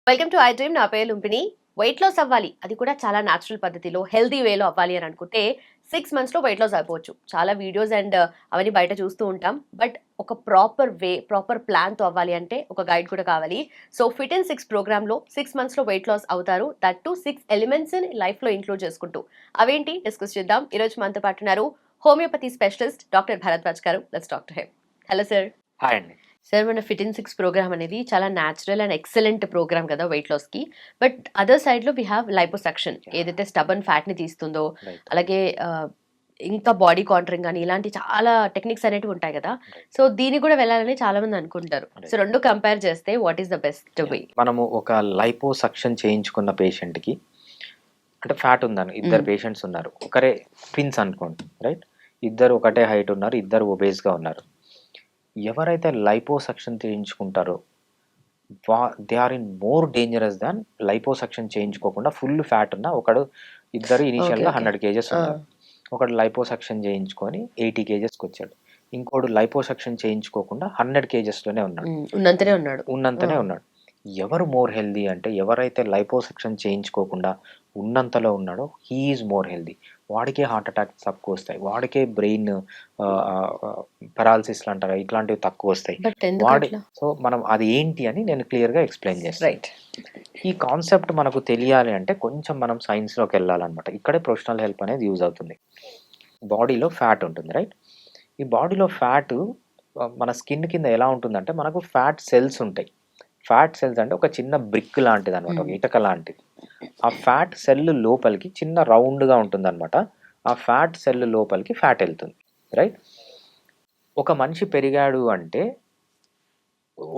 Welcome to I dream. నా పేరు లుంపిని. Weight loss అవ్వాలి, అది కూడా చాలా న్యాచురల్ పద్ధతిలో హెల్దీ వేలో అవ్వాలి అని అనుకుంటే 6 మంత్స్లో వెయిట్ లాస్ అయిపోవచ్చు. చాలా వీడియోస్ అండ్ అవన్నీ బయట చూస్తూ ఉంటాం. బట్ ఒక ప్రాపర్ వే, ప్రాపర్ ప్లాన్తో అవ్వాలి అంటే ఒక గైడ్ కూడా కావాలి. సో ఫిట్ ఇన్ 6 ప్రోగ్రామ్లో 6 మంత్స్లో వెయిట్ లాస్ అవుతారు. దట్ టు 6 ఎలిమెంట్స్ లైఫ్లో ఇంక్లూడ్ చేసుకుంటూ. అవేంటి డిస్కస్ చేద్దాం. ఈరోజు మనతో పాటు ఉన్నారు హోమియోపతి స్పెషలిస్ట్ డాక్టర్ భరద్వాజ్ గారు. Let's talk to him. Hello sir. Hi అండి. సార్, మన ఫిట్ ఇన్ 6 ప్రోగ్రామ్ అనేది చాలా న్యాచురల్ అండ్ ఎక్సలెంట్ ప్రోగ్రామ్ కదా వెయిట్ లాస్కి. బట్ అదర్ సైడ్లో వీ హ్యావ్ లైపోసక్షన్, ఏదైతే స్టబన్ ఫ్యాట్ని తీస్తుందో, రైట్ అలాగే ఇంకా బాడీ కాంటరింగ్ అని ఇలాంటి చాలా టెక్నిక్స్ అనేవి ఉంటాయి కదా. సో దీనికి కూడా వెళ్ళాలని చాలా మంది అనుకుంటారు. సో రెండు కంపేర్ చేస్తే what is the best way? మనము ఒక లైపోసక్షన్ చేయించుకున్న పేషెంట్కి, అంటే ఫ్యాట్ ఉందని ఇద్దరు పేషెంట్స్ ఉన్నారు, ఒకరే ట్విన్స్ అనుకోండి, రైట్? ఇద్దరు ఒకటే హైట్ ఉన్నారు, ఇద్దరు ఒబేస్గా ఉన్నారు. ఎవరైతే లైపోసక్షన్ చేయించుకుంటారో they are in more dangerous than liposuction చేయించుకోకుండా ఫుల్ ఫ్యాట్ ఉన్న ఇద్దరు ఇనిషియల్గా 100 kgs ఉన్నారు. ఒకడు లైపోసక్షన్ చేయించుకొని 80 kgsకి వచ్చాడు. ఇంకోడు లైపోసక్షన్ చేయించుకోకుండా 100 kgsలోనే ఉన్నాడు, ఉన్నంతనే ఉన్నాడు. ఎవరు మోర్ హెల్దీ అంటే ఎవరైతే లైపోసక్షన్ చేయించుకోకుండా ఉన్నంతలో ఉన్నాడో హీ ఈజ్ మోర్ హెల్దీ. వాడికే హార్ట్ అటాక్స్ తక్కువ వస్తాయి, వాడికే బ్రెయిన్ పెరాలసిస్ అంటారు, ఇట్లాంటివి తక్కువ వస్తాయి. సో మనం అది ఏంటి అని నేను క్లియర్గా ఎక్స్ప్లెయిన్ చేస్తాను. రైట్. ఈ కాన్సెప్ట్ మనకు తెలియాలి అంటే కొంచెం మనం సైన్స్లోకి వెళ్ళాలన్నమాట. ఇక్కడే ప్రొఫెషనల్ హెల్ప్ అనేది యూజ్ అవుతుంది. బాడీలో ఫ్యాట్ ఉంటుంది, రైట్? ఈ బాడీలో ఫ్యాట్ మన స్కిన్ కింద ఎలా ఉంటుందంటే మనకు ఫ్యాట్ సెల్స్ ఉంటాయి. ఫ్యాట్ సెల్స్ అంటే ఒక చిన్న బ్రిక్ లాంటిది అనమాట, ఒక ఇటక లాంటిది. ఆ ఫ్యాట్ సెల్ లోపలికి చిన్న రౌండ్గా ఉంటుంది అనమాట. ఆ ఫ్యాట్ సెల్ లోపలికి ఫ్యాట్ వెళ్తుంది, రైట్? ఒక మనిషి పెరిగాడు అంటే,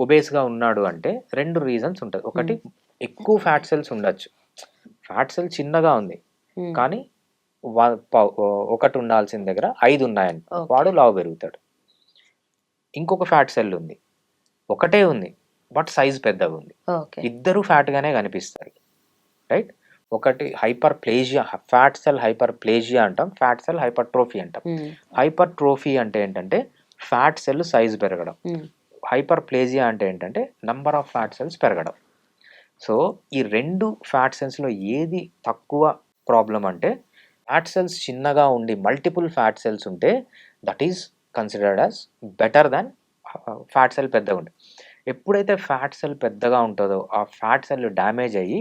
ఒబేస్గా ఉన్నాడు అంటే 2 రీజన్స్ ఉంటుంది. ఒకటి, ఎక్కువ ఫ్యాట్ సెల్స్ ఉండొచ్చు. ఫ్యాట్ సెల్ చిన్నగా ఉంది కానీ ఒకటి ఉండాల్సిన దగ్గర 5 ఉన్నాయని వాడు లావు పెరుగుతాడు. ఇంకొక ఫ్యాట్ సెల్ ఉంది, ఒకటే ఉంది బట్ సైజ్ పెద్దగా ఉంది. ఇద్దరు ఫ్యాట్గానే కనిపిస్తారు, రైట్? ఒకటి హైపర్ ప్లేజియా, ఫ్యాట్ సెల్ హైపర్ ప్లేజియా అంటాం, ఫ్యాట్ సెల్ హైపర్ట్రోఫీ అంటాం. హైపర్ట్రోఫీ అంటే ఏంటంటే ఫ్యాట్ సెల్ సైజ్ పెరగడం, హైపర్ ప్లేజియా అంటే ఏంటంటే నంబర్ ఆఫ్ ఫ్యాట్ సెల్స్ పెరగడం. సో ఈ 2 ఫ్యాట్ సెల్స్లో ఏది తక్కువ ప్రాబ్లం అంటే, ఫ్యాట్ సెల్స్ చిన్నగా ఉండి మల్టిపుల్ ఫ్యాట్ సెల్స్ ఉంటే that is considered as better than fat cell పెద్దగా ఉండే. ఎప్పుడైతే ఫ్యాట్ సెల్ పెద్దగా ఉంటుందో ఆ ఫ్యాట్ సెల్ డ్యామేజ్ అయ్యి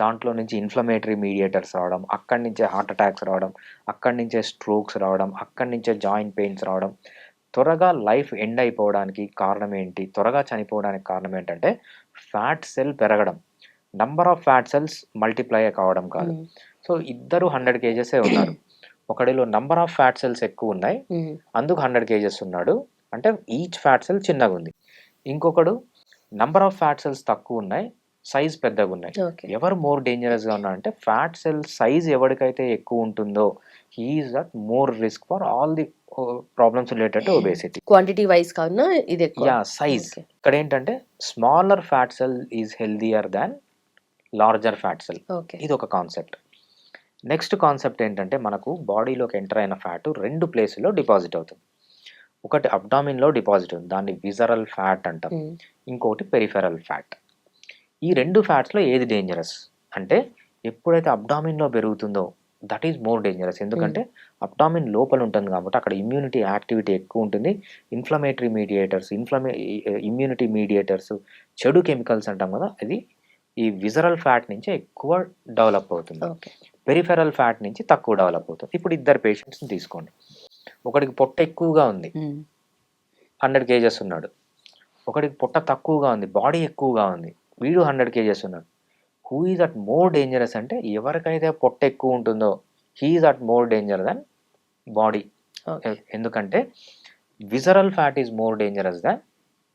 దాంట్లో నుంచి ఇన్ఫ్లమేటరీ మీడియేటర్స్ రావడం, అక్కడి నుంచే హార్ట్ అటాక్స్ రావడం, అక్కడి నుంచే స్ట్రోక్స్ రావడం, అక్కడి నుంచే జాయింట్ పెయిన్స్ రావడం. త్వరగా లైఫ్ ఎండ్ అయిపోవడానికి కారణం ఏంటి, త్వరగా చనిపోవడానికి కారణం ఏంటంటే ఫ్యాట్ సెల్ పెరగడం, number of fat cells multiply కావడం కాదు. సో ఇద్దరు 100 kgs ఉన్నారు, ఒకడిలో నంబర్ ఆఫ్ ఫ్యాట్ సెల్స్ ఎక్కువ ఉన్నాయి అందుకు 100 kgs ఉన్నాడు, అంటే ఈచ్ ఫ్యాట్ సెల్ చిన్నగా ఉంది. ఇంకొకడు నంబర్ ఆఫ్ ఫ్యాట్ సెల్స్ తక్కువ ఉన్నాయి, సైజ్ పెద్దగా ఉన్నాయి. ఎవరు మోర్ డేంజరస్గా ఉన్నారంటే ఫ్యాట్ సెల్ సైజ్ ఎవరికైతే ఎక్కువ ఉంటుందో he is at more risk for all the problems related to obesity. Quantity wise కావున ఇది ఎక్కువ. Ya, size. ఇక్కడ ఏంటంటే smaller fat cell is healthier than larger fat cell. ఇది ఒక కాన్సెప్ట్. నెక్స్ట్ కాన్సెప్ట్ ఏంటంటే మనకు బాడీలోకి ఎంటర్ అయిన ఫ్యాట్ 2 ప్లేసుల్లో డిపాజిట్ అవుతుంది. ఒకటి అబ్డామిన్లో డిపాజిట్ ఉంది, దాన్ని విజరల్ ఫ్యాట్ అంటాం. ఇంకొకటి పెరిఫెరల్ ఫ్యాట్. ఈ 2 ఫ్యాట్స్లో ఏది డేంజరస్ అంటే, ఎప్పుడైతే అబ్డామిన్లో పెరుగుతుందో దట్ ఈజ్ మోర్ డేంజరస్. ఎందుకంటే అబ్డామిన్ లోపల ఉంటుంది కాబట్టి అక్కడ ఇమ్యూనిటీ యాక్టివిటీ ఎక్కువ ఉంటుంది. ఇన్ఫ్లమేటరీ మీడియేటర్స్, ఇమ్యూనిటీ మీడియేటర్స్, చెడు కెమికల్స్ అంటాం కదా, అది ఈ విజరల్ ఫ్యాట్ నుంచి ఎక్కువ డెవలప్ అవుతుంది, పెరిఫెరల్ ఫ్యాట్ నుంచి తక్కువ డెవలప్ అవుతుంది. ఇప్పుడు ఇద్దరు పేషెంట్స్ని తీసుకోండి. ఒకడికి పొట్ట ఎక్కువగా ఉంది, 100 kgs ఉన్నాడు. ఒకడికి పొట్ట తక్కువగా ఉంది, బాడీ ఎక్కువగా ఉంది, వీడు 100 kgs ఉన్నాడు. Who is at more dangerous అంటే ఎవరికైతే పొట్ట ఎక్కువ ఉంటుందో he is at more danger than body. ఎందుకంటే visceral fat is more dangerous than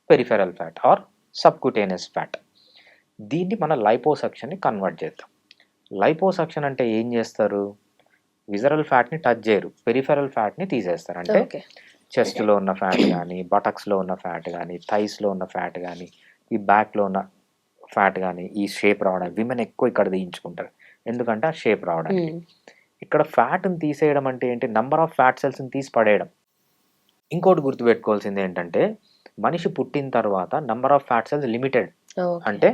peripheral fat or subcutaneous fat. దీన్ని మన లైపోసక్షన్ని కన్వర్ట్ చేద్దాం. లైపోసక్షన్ అంటే ఏం చేస్తారు, విజరల్ ఫ్యాట్ని టచ్ చేయరు, పెరిఫెరల్ ఫ్యాట్ని తీసేస్తారు. అంటే చెస్ట్లో ఉన్న ఫ్యాట్ కానీ, బటక్స్లో ఉన్న ఫ్యాట్ కానీ, థైస్లో ఉన్న ఫ్యాట్ కానీ, ఈ బ్యాక్లో ఉన్న ఫ్యాట్ కానీ, ఈ షేప్ రావడానికి విమెన్ ఎక్కువ ఇక్కడ తీయించుకుంటారు, ఎందుకంటే ఆ షేప్ రావడానికి. ఇక్కడ ఫ్యాట్ని తీసేయడం అంటే ఏంటి, నంబర్ ఆఫ్ ఫ్యాట్ సెల్స్ని తీసి పడేయడం. ఇంకోటి గుర్తుపెట్టుకోవాల్సింది ఏంటంటే మనిషి పుట్టిన తర్వాత number of fat cells limited. అంటే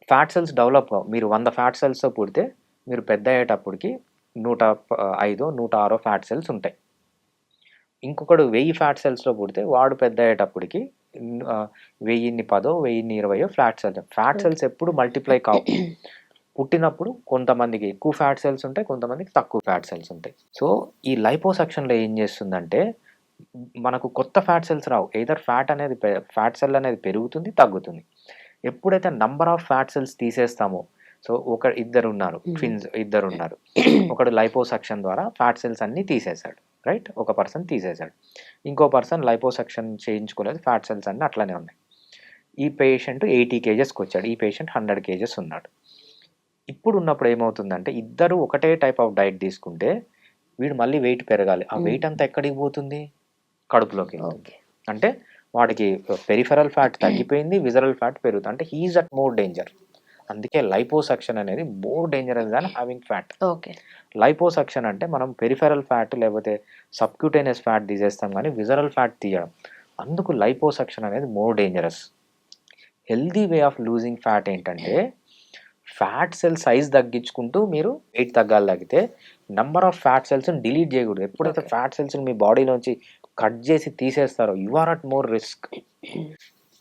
ఫ్యాట్ సెల్స్ డెవలప్ మీరు 100 ఫ్యాట్ సెల్స్తో పుడితే మీరు పెద్ద అయ్యేటప్పటికి 105 106 ఫ్యాట్ సెల్స్ ఉంటాయి. ఇంకొకడు 1000 ఫ్యాట్ సెల్స్లో పుడితే వాడు పెద్ద అయ్యేటప్పటికి 1010 1020 ఫ్యాట్ సెల్స్ ఎప్పుడు మల్టిప్లై కావు. పుట్టినప్పుడు కొంతమందికి ఎక్కువ ఫ్యాట్ సెల్స్ ఉంటాయి, కొంతమందికి తక్కువ ఫ్యాట్ సెల్స్ ఉంటాయి. సో ఈ లైపోసక్షన్లో ఏం చేస్తుందంటే మనకు కొత్త ఫ్యాట్ సెల్స్ రావు. ఎయిదర్ ఫ్యాట్ సెల్ అనేది పెరుగుతుంది, తగ్గుతుంది. ఎప్పుడైతే నంబర్ ఆఫ్ ఫ్యాట్ సెల్స్ తీసేస్తామో, సో ఇద్దరు ఉన్నారు, ట్విన్స్ ఇద్దరు ఉన్నారు, ఒకడు లైపోసక్షన్ ద్వారా ఫ్యాట్ సెల్స్ అన్నీ తీసేశాడు, రైట్? ఒక పర్సన్ తీసేశాడు, ఇంకో పర్సన్ లైపోసక్షన్ చేయించుకోలేదు, ఫ్యాట్ సెల్స్ అన్నీ అట్లనే ఉన్నాయి. ఈ పేషెంట్ 80 kgsకి వచ్చాడు, ఈ పేషెంట్ 100 kgs ఉన్నాడు. ఇప్పుడు ఉన్నప్పుడు ఏమవుతుందంటే ఇద్దరు ఒకటే టైప్ ఆఫ్ డైట్ తీసుకుంటే వీడు మళ్ళీ వెయిట్ పెరగాలి. ఆ వెయిట్ అంతా ఎక్కడికి పోతుంది? కడుపులోకి వెళ్తుంది. అంటే వాడికి పెరిఫెరల్ ఫ్యాట్ తగ్గిపోయింది, విజరల్ ఫ్యాట్ పెరుగుతుంది. అంటే హీఈస్ అట్ మోర్ డేంజర్. అందుకే లైపోసక్షన్ అనేది మోర్ డేంజరస్ దాన్ హ్యావింగ్ ఫ్యాట్. లైపోసక్షన్ అంటే మనం పెరిఫెరల్ ఫ్యాట్ లేకపోతే సబ్క్యూటేనియస్ ఫ్యాట్ తీసేస్తాం, కానీ విజరల్ ఫ్యాట్ తీయడం. అందుకు లైపోసక్షన్ అనేది more dangerous. Healthy way of losing fat ఏంటంటే ఫ్యాట్ సెల్ సైజ్ తగ్గించుకుంటూ మీరు వెయిట్ తగ్గితే నెంబర్ ఆఫ్ ఫ్యాట్ సెల్స్ని డిలీట్ చేయకూడదు. ఎప్పుడైతే ఫ్యాట్ సెల్స్ని మీ బాడీలోంచి కట్ చేసి తీసేస్తారో you are at more risk.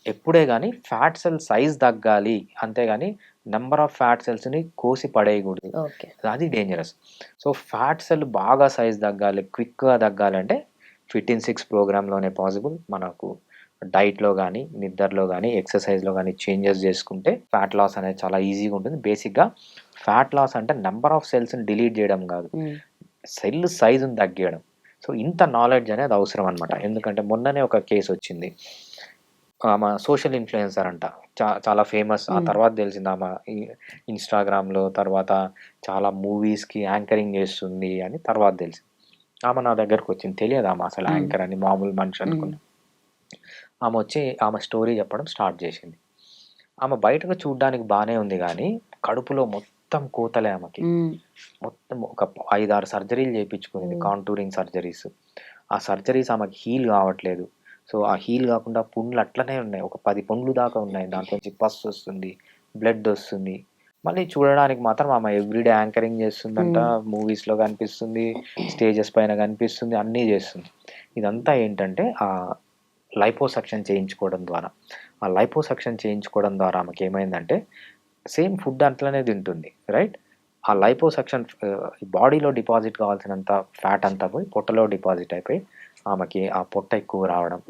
ఎప్పుడే కానీ ఫ్యాట్ సెల్ సైజ్ తగ్గాలి, అంతేగాని నెంబర్ ఆఫ్ ఫ్యాట్ సెల్స్ని కోసి పడేయకూడదు, అది డేంజరస్. సో ఫ్యాట్ సెల్ బాగా సైజ్ తగ్గాలి, క్విక్గా తగ్గాలంటే ఫిట్ ఇన్ 6 ప్రోగ్రాంలోనే పాసిబుల్. మనకు డైట్లో కానీ, నిద్రలో కానీ, ఎక్సర్సైజ్లో కానీ చేంజెస్ చేసుకుంటే ఫ్యాట్ లాస్ అనేది చాలా ఈజీగా ఉంటుంది. బేసిక్గా ఫ్యాట్ లాస్ అంటే నెంబర్ ఆఫ్ సెల్స్ని డిలీట్ చేయడం కాదు, సెల్ సైజుని తగ్గించడం. సో ఇంత నాలెడ్జ్ అనేది అవసరం అనమాట. ఎందుకంటే మొన్ననే ఒక కేసు వచ్చింది, ఆమె సోషల్ ఇన్ఫ్లుయెన్సర్ అంట, చాలా ఫేమస్. ఆ తర్వాత తెలిసింది ఆమె ఇన్స్టాగ్రామ్లో, తర్వాత చాలా మూవీస్కి యాంకరింగ్ చేస్తుంది అని తర్వాత తెలిసింది. ఆమె నా దగ్గరకు వచ్చింది, తెలియదు ఆమె అసలు యాంకర్ అని, మామూలు మనిషి అనుకున్నా. ఆమె వచ్చి ఆమె స్టోరీ చెప్పడం స్టార్ట్ చేసింది. ఆమె బయటకు చూడడానికి బాగానే ఉంది, కానీ కడుపులో మొత్తం కోతలే ఆమెకి. మొత్తం ఒక 5-6 సర్జరీలు చేయించుకుంది, కాంటూరింగ్ సర్జరీస్. ఆ సర్జరీస్ ఆమెకి హీల్ కావట్లేదు. సో ఆ హీల్ కాకుండా పుండ్లు అట్లనే ఉన్నాయి, ఒక 10 పుండ్లు దాకా ఉన్నాయి. దాంట్లోంచి పస్ వస్తుంది, బ్లడ్ వస్తుంది. మళ్ళీ చూడడానికి మాత్రం ఆమె ఎవ్రీడే యాంకరింగ్ చేస్తుందంట, మూవీస్లో కనిపిస్తుంది, స్టేజెస్ పైన కనిపిస్తుంది, అన్నీ చేస్తుంది. ఇదంతా ఏంటంటే ఆ లైపోసక్షన్ చేయించుకోవడం ద్వారా. ఆ లైపోసక్షన్ చేయించుకోవడం ద్వారా ఆమెకి ఏమైందంటే సేమ్ ఫుడ్ అట్లనే తింటుంది, రైట్? ఆ లైపోసక్షన్ బాడీలో డిపాజిట్ కావాల్సినంత ఫ్యాట్ అంతా పోయి పొట్టలో డిపాజిట్ అయిపోయి ఆమెకి ఆ పొట్ట ఎక్కువ రావడం,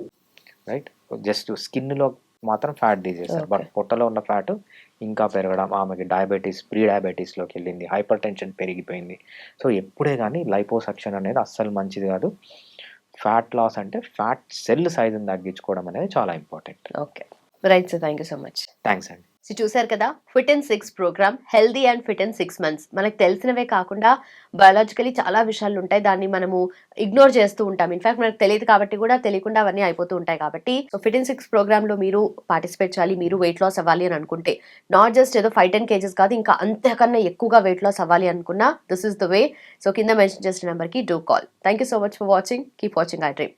రైట్? జస్ట్ స్కిన్లో మాత్రం ఫ్యాట్ తీసేస్తారు, బట్ పొట్టలో ఉన్న ఫ్యాట్ ఇంకా పెరగడం. ఆమెకి ప్రీ డయాబెటీస్లోకి వెళ్ళింది, హైపర్ టెన్షన్ పెరిగిపోయింది. సో ఎప్పుడే కానీ లైపోసక్షన్ అనేది అస్సలు మంచిది కాదు. ఫ్యాట్ లాస్ అంటే ఫ్యాట్ సెల్ సైజుని తగ్గించుకోవడం అనేది చాలా important. Okay, right sir, thank you so much. Thanks అండి. సో చూసారు కదా, fit in 6 program, healthy and fit in 6 months. మనకు తెలిసినవే కాకుండా బయాలజికలీ చాలా విషయాలు ఉంటాయి, దాన్ని మనము ఇగ్నోర్ చేస్తూ ఉంటాం. ఇన్ఫాక్ట్ మనకు తెలియదు కాబట్టి కూడా తెలియకుండా అవన్నీ అయిపోతూ ఉంటాయి. కాబట్టి సో ఫిట్ ఇన్ 6 ప్రోగ్రామ్లో మీరు పార్టిసిపేట్ చేయాలి, మీరు వెయిట్ లాస్ అవ్వాలి అని అనుకుంటే. నాట్ జస్ట్ ఏదో 5-10 kgs కాదు, ఇంకా అంతకన్నా ఎక్కువగా వెయిట్ లాస్ అవ్వాలి అనుకున్నా this is the way. So కింద మెన్షన్ చేసిన నెంబర్కి do call. Thank you so much for watching. Keep watching I dream.